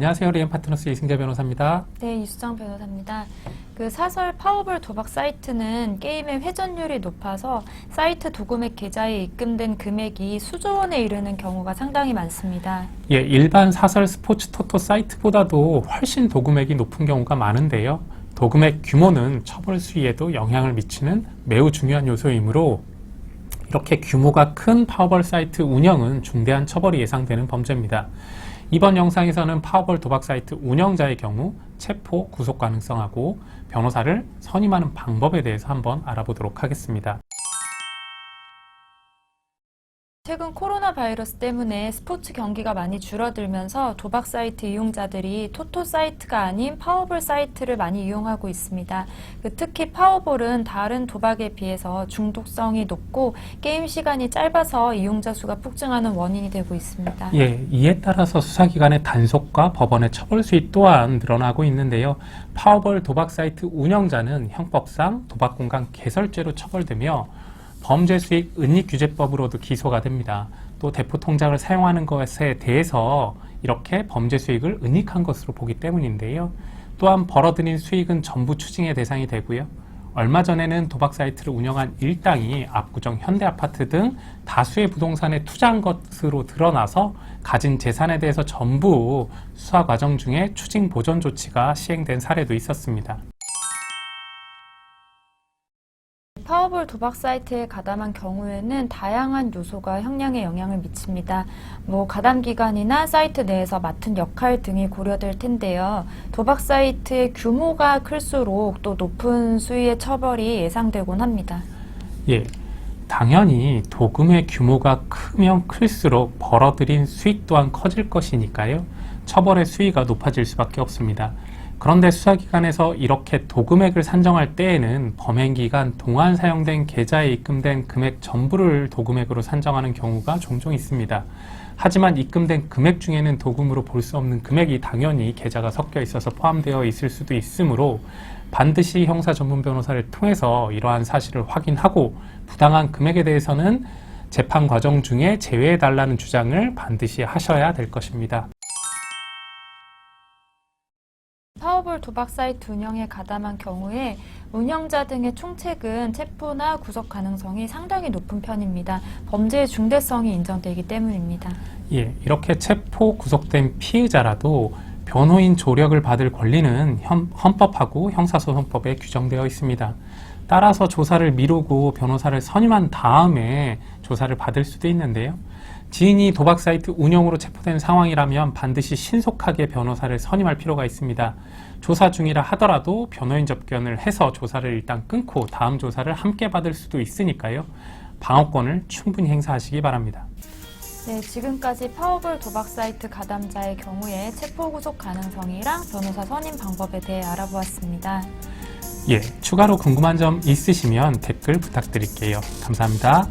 안녕하세요. 리엠파트너스 이승재 변호사입니다. 네, 이수정 변호사입니다. 사설 파워볼 도박 사이트는 게임의 회전율이 높아서 사이트 도금액 계좌에 입금된 금액이 수조 원에 이르는 경우가 상당히 많습니다. 예, 일반 사설 스포츠 토토 사이트보다도 훨씬 도금액이 높은 경우가 많은데요. 도금액 규모는 처벌 수위에도 영향을 미치는 매우 중요한 요소이므로 이렇게 규모가 큰 파워볼 사이트 운영은 중대한 처벌이 예상되는 범죄입니다. 이번 영상에서는 파워볼 도박 사이트 운영자의 경우 체포, 구속 가능성하고 변호사를 선임하는 방법에 대해서 한번 알아보도록 하겠습니다. 최근 코로나 바이러스 때문에 스포츠 경기가 많이 줄어들면서 도박 사이트 이용자들이 토토 사이트가 아닌 파워볼 사이트를 많이 이용하고 있습니다. 특히 파워볼은 다른 도박에 비해서 중독성이 높고 게임 시간이 짧아서 이용자 수가 폭증하는 원인이 되고 있습니다. 예, 이에 따라서 수사기관의 단속과 법원의 처벌 수위 또한 늘어나고 있는데요. 파워볼 도박 사이트 운영자는 형법상 도박공간 개설죄로 처벌되며 범죄수익 은닉규제법으로도 기소가 됩니다. 또 대포통장을 사용하는 것에 대해서 이렇게 범죄수익을 은닉한 것으로 보기 때문인데요. 또한 벌어들인 수익은 전부 추징의 대상이 되고요. 얼마 전에는 도박 사이트를 운영한 일당이 압구정 현대아파트 등 다수의 부동산에 투자한 것으로 드러나서 가진 재산에 대해서 전부 수사 과정 중에 추징 보전 조치가 시행된 사례도 있었습니다. 파워볼 도박 사이트에 가담한 경우에는 다양한 요소가 형량에 영향을 미칩니다. 가담 기간이나 사이트 내에서 맡은 역할 등이 고려될 텐데요. 도박 사이트의 규모가 클수록 또 높은 수위의 처벌이 예상되곤 합니다. 예, 당연히 도금의 규모가 크면 클수록 벌어들인 수익 또한 커질 것이니까요. 처벌의 수위가 높아질 수밖에 없습니다. 그런데 수사기관에서 이렇게 도금액을 산정할 때에는 범행기간 동안 사용된 계좌에 입금된 금액 전부를 도금액으로 산정하는 경우가 종종 있습니다. 하지만 입금된 금액 중에는 도금으로 볼 수 없는 금액이 당연히 계좌가 섞여 있어서 포함되어 있을 수도 있으므로 반드시 형사 전문 변호사를 통해서 이러한 사실을 확인하고 부당한 금액에 대해서는 재판 과정 중에 제외해달라는 주장을 반드시 하셔야 될 것입니다. 파워볼 도박 사이트 운영에 가담한 경우에 운영자 등의 총책은 체포나 구속 가능성이 상당히 높은 편입니다. 범죄의 중대성이 인정되기 때문입니다. 예, 이렇게 체포, 구속된 피의자라도 변호인 조력을 받을 권리는 헌법하고 형사소송법에 규정되어 있습니다. 따라서 조사를 미루고 변호사를 선임한 다음에 조사를 받을 수도 있는데요. 지인이 도박 사이트 운영으로 체포된 상황이라면 반드시 신속하게 변호사를 선임할 필요가 있습니다. 조사 중이라 하더라도 변호인 접견을 해서 조사를 일단 끊고 다음 조사를 함께 받을 수도 있으니까요. 방어권을 충분히 행사하시기 바랍니다. 네, 지금까지 파워볼 도박 사이트 가담자의 경우에 체포 구속 가능성이랑 변호사 선임 방법에 대해 알아보았습니다. 예, 추가로 궁금한 점 있으시면 댓글 부탁드릴게요. 감사합니다.